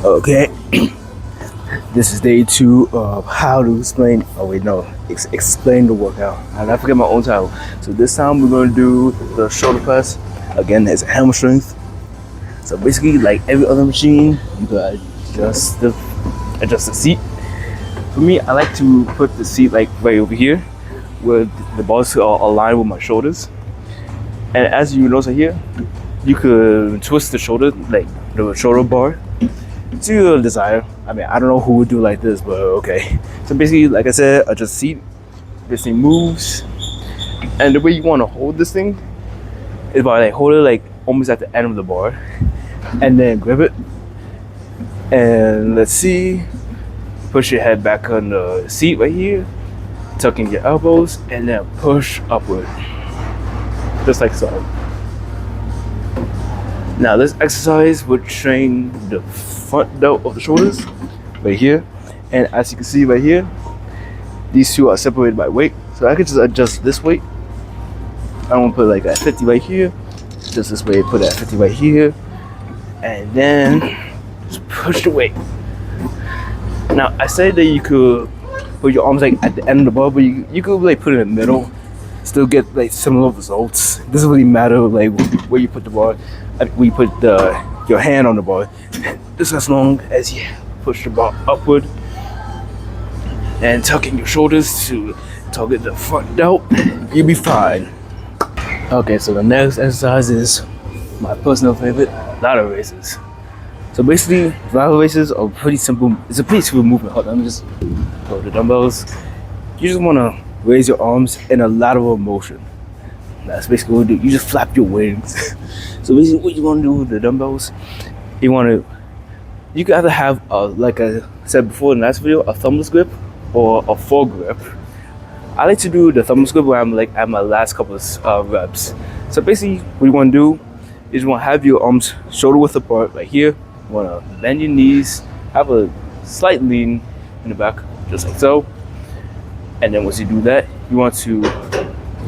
Okay, this is day 2 of how to explain. Oh wait, no, explain the workout. I forget my own title. So this time we're gonna do the shoulder press. Again, it's hammer strength. So basically, like every other machine, you gotta adjust the seat. For me, I like to put the seat like right over here, where the bars are aligned with my shoulders. And as you notice here, you could twist the shoulder, like the shoulder bar, to your desire. I mean, I don't know who would do like this, but okay. So basically, like I said, adjust seat. This thing moves, and the way you want to hold this thing is by like hold it like almost at the end of the bar, and then grip it. And let's see, push your head back on the seat right here, tuck in your elbows, and then push upward, just like so. Now this exercise would train the front delt of the shoulders right here, and as you can see right here, these two are separated by weight. So I could just adjust this weight. I want to put like at 50 right here, just this way, put it at 50 right here, and then just push the weight. Now I said that you could put your arms like at the end of the bar, but you could like put it in the middle, still get like similar results. It doesn't really matter like where you put the bar, where you put your hand on the bar. Just as long as you push the bar upward and tuck in your shoulders to target the front delt, you'll be fine. Okay, so the next exercise is my personal favorite, ladder raises. So basically, ladder raises are pretty simple. It's a pretty simple movement. Hold on, let me just go with the dumbbells. You just want to raise your arms in a lateral motion. That's basically what you do. You just flap your wings. So basically, what you want to do with the dumbbells, you can either have like I said before in the last video, a thumbless grip or a foregrip. I like to do the thumbless grip where I'm like at my last couple of reps. So basically, what you want to do is you want to have your arms shoulder width apart right here. You want to bend your knees, have a slight lean in the back, just like so. And then once you do that, you want to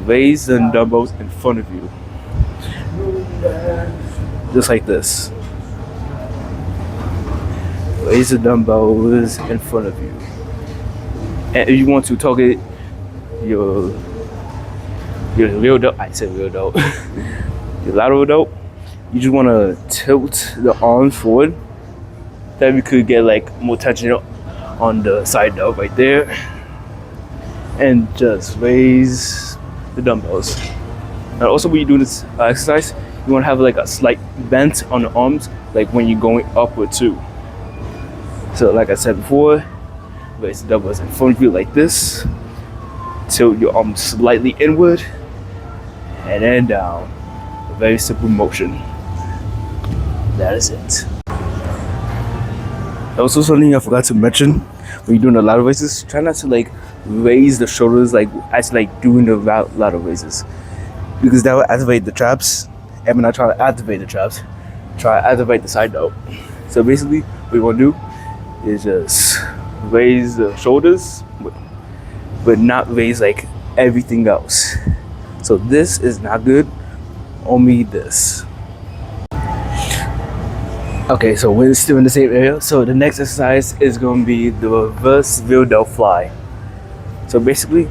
raise the dumbbells in front of you, just like this. Raise the dumbbells in front of you. And if you want to target your real delt, I said real delt, your lateral delt, you just want to tilt the arms forward. Then we could get like more tension on the side delt right there, and just raise the dumbbells. Now also when you do this exercise, you want to have like a slight bend on the arms, like when you're going upward too. So like I said before, raise the dumbbells in front of you like this, tilt your arms slightly inward, and then down. A very simple motion. That is it. Also, something I forgot to mention when you're doing the ladder raises, try not to like raise the shoulders like as like doing the ladder raises, because that will activate the traps. And when I try to activate the traps, try to activate the side delt. So basically, what you want to do is just raise the shoulders, but not raise like everything else. So this is not good. Only this. Okay, so we're still in the same area. So the next exercise is going to be the reverse rear delt fly. So basically,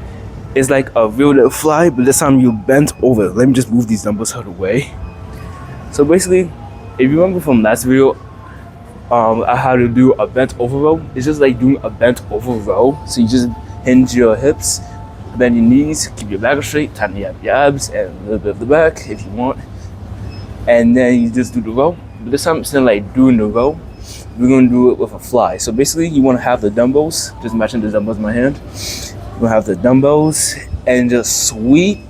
it's like a rear delt fly, but this time you bent over. Let me just move these dumbbells out of the way. So basically, if you remember from last video, how to do a bent over row. It's just like doing a bent over row. So you just hinge your hips, bend your knees, keep your back straight, tighten up your abs and a little bit of the back if you want, and then you just do the row. But this time instead of like doing the row, we're gonna do it with a fly. So basically, you want to have the dumbbells, just matching the dumbbells in my hand. You're gonna have the dumbbells and just sweep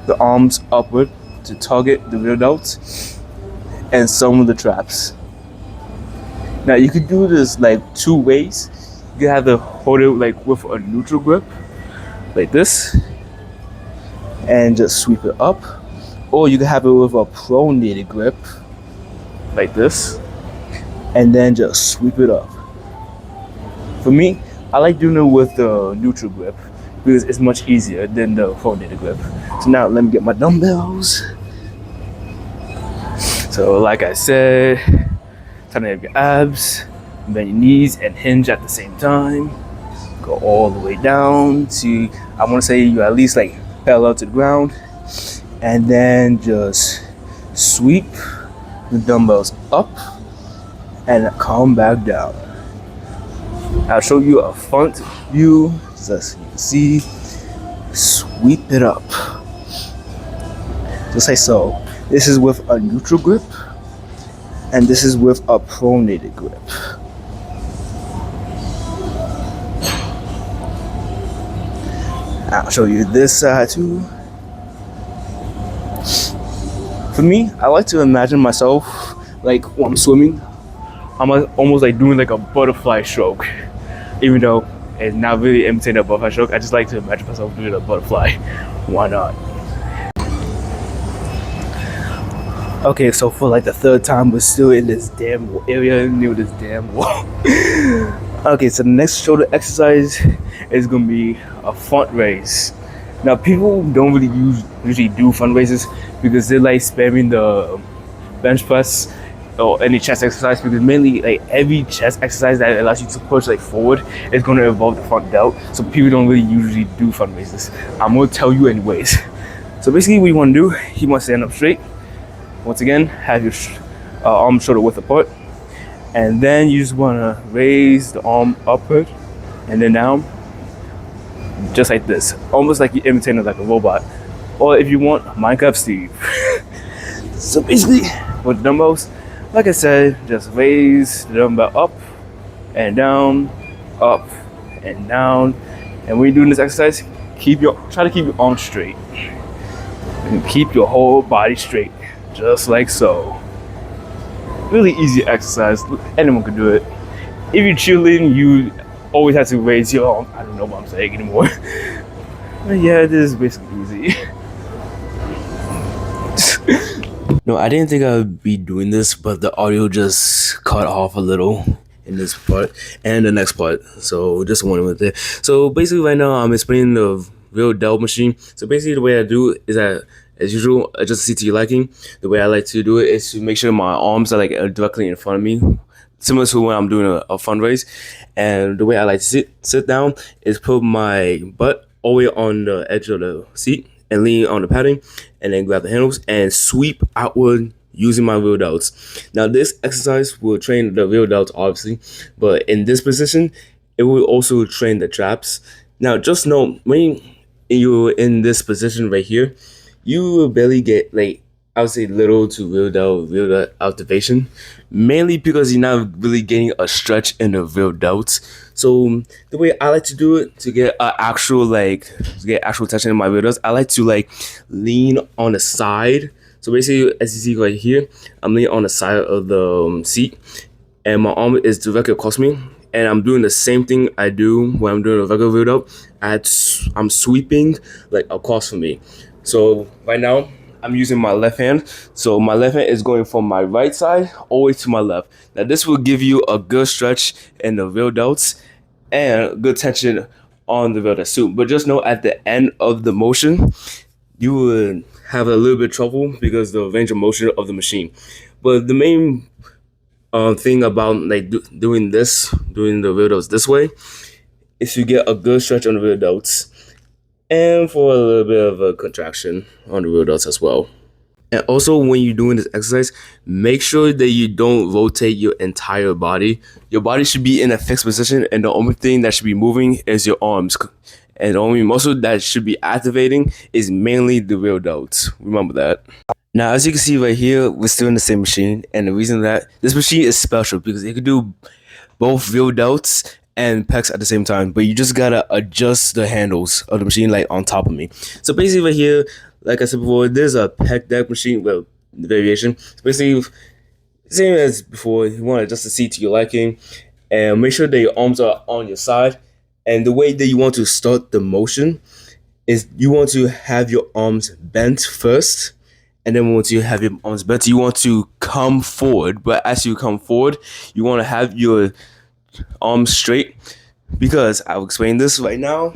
the arms upward to target the rear delts and some of the traps. Now you could do this like two ways. You can have to hold it like with a neutral grip, like this, and just sweep it up, or you can have it with a pronated grip, like this, and then just sweep it up. For me, I like doing it with the neutral grip because it's much easier than the pronated grip. So now let me get my dumbbells. So like I said, tighten up your abs, bend your knees and hinge at the same time. Go all the way down to, I want to say you at least like parallel to the ground, and then just sweep the dumbbells up and come back down. I'll show you a front view so you can see. Sweep it up just like so. This is with a neutral grip, and this is with a pronated grip. I'll show you this side too. For me, I like to imagine myself like when I'm swimming, I'm almost like doing like a butterfly stroke, even though it's not really imitating a butterfly stroke. I just like to imagine myself doing a butterfly. Why not? Okay, so for like the third time, we're still in this damn area near this damn wall. Okay, so the next shoulder exercise is gonna be a front raise. Now, people don't really usually do front raises because they like spamming the bench press or any chest exercise, because mainly like every chest exercise that allows you to push like forward is going to involve the front delt. So people don't really usually do front raises. I'm gonna tell you anyways. So basically, what you want to do, you want to stand up straight. Once again, have your arm shoulder width apart, and then you just want to raise the arm upward and then down, just like this, almost like you're imitating like a robot, or if you want, Minecraft Steve. So basically, with the dumbbells, like I said, just raise the dumbbell up and down, up and down, and when you're doing this exercise, try to keep your arms straight and keep your whole body straight. Just like so. Really easy exercise. Anyone can do it. If you're cheerleading, you always have to raise your arm. I don't know what I'm saying anymore. But yeah, this is basically easy. No, I didn't think I would be doing this, but the audio just cut off a little in this part and the next part. So just one with it. So basically right now I'm explaining the real delt machine. So basically the way I do is that, as usual, just to see to your liking, the way I like to do it is to make sure my arms are like directly in front of me, similar to when I'm doing a fundraise. And the way I like to sit down is put my butt all the way on the edge of the seat and lean on the padding, and then grab the handles and sweep outward using my real delts. Now this exercise will train the real delts obviously, but in this position, it will also train the traps. Now just know, when you're in this position right here, you will barely get like, I would say little to real delt activation, mainly because you're not really getting a stretch in the real delts. So the way I like to do it to get actual tension in my real delts, I like to like lean on the side. So basically, as you see right here, I'm leaning on the side of the seat, and my arm is directly across me, and I'm doing the same thing I do when I'm doing a regular real delt. I'm sweeping like across from me. So right now I'm using my left hand. So my left hand is going from my right side all the way to my left. Now this will give you a good stretch in the real delts and good tension on the real delts too. But just know at the end of the motion, you would have a little bit of trouble because the range of motion of the machine. But the main thing about like doing the real delts this way is to get a good stretch on the real delts, and for a little bit of a contraction on the real delts as well. And also, when you're doing this exercise, make sure that you don't rotate your entire body. Your body should be in a fixed position, and the only thing that should be moving is your arms. And the only muscle that should be activating is mainly the real delts. Remember that. Now, as you can see right here, we're still in the same machine, and the reason that this machine is special because it can do both real delts and pecs at the same time, but you just gotta adjust the handles of the machine like on top of me. So basically right here, like I said before, there's a pec deck machine, well, the variation. So basically, same as before, you want to adjust the seat to your liking, and make sure that your arms are on your side. And the way that you want to start the motion is you want to have your arms bent first, and then once you have your arms bent, you want to come forward. But as you come forward, you want to have your arms straight, because I'll explain this right now.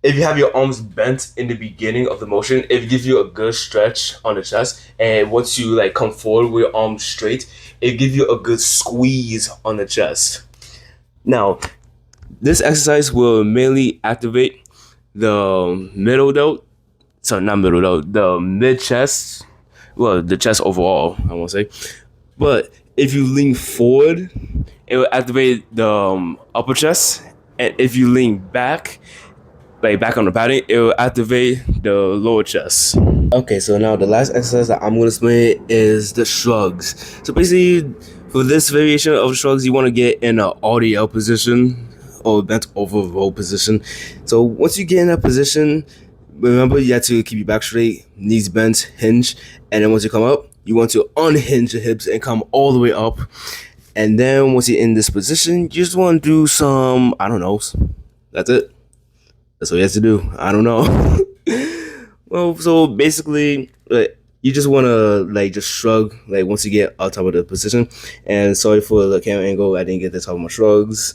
if you have your arms bent in the beginning of the motion, it gives you a good stretch on the chest. And once you like come forward with your arms straight, it gives you a good squeeze on the chest. Now, this exercise will mainly activate the middle delt. So not middle delt, the mid chest. Well, the chest overall, I won't say. But if you lean forward, it will activate the upper chest. And if you lean back, like back on the padding, it will activate the lower chest. Okay, so now the last exercise that I'm gonna explain is the shrugs. So basically, for this variation of shrugs, you want to get in an RDL position or bent over row position. So once you get in that position, remember you have to keep your back straight, knees bent, hinge, and then once you come up, you want to unhinge the hips and come all the way up. And then once you're in this position, you just want to do some, I don't know, that's it. That's what you have to do. I don't know. Well, so basically, you just want to like just shrug like once you get on top of the position. And sorry for the camera angle, I didn't get the top of my shrugs.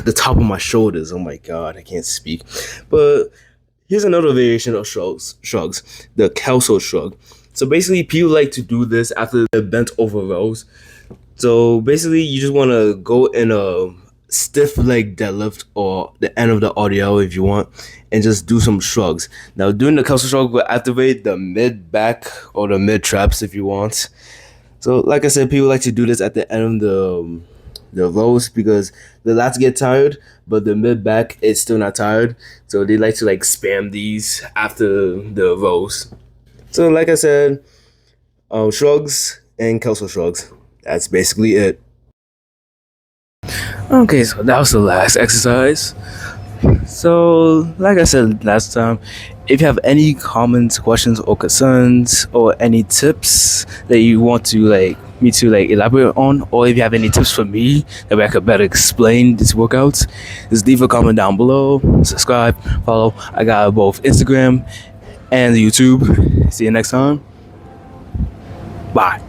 The top of my shoulders. Oh my god, I can't speak. But here's another variation of shrugs, the Kelso shrug. So basically, people like to do this after the bent over rows. So basically, you just want to go in a stiff leg deadlift or the end of the RDL if you want, and just do some shrugs. Now, doing the Kelso shrug will activate the mid back or the mid traps if you want. So, like I said, people like to do this at the end of the rows because the lats get tired, but the mid back is still not tired. So they like to like spam these after the rows. So, like I said, shrugs and Kelso shrugs. That's basically it. Okay, so that was the last exercise. So, like I said last time, if you have any comments, questions, or concerns, or any tips that you want to like me to like elaborate on, or if you have any tips for me that way I could better explain these workouts, just leave a comment down below. Subscribe, follow. I got both Instagram and YouTube. See you next time. Bye.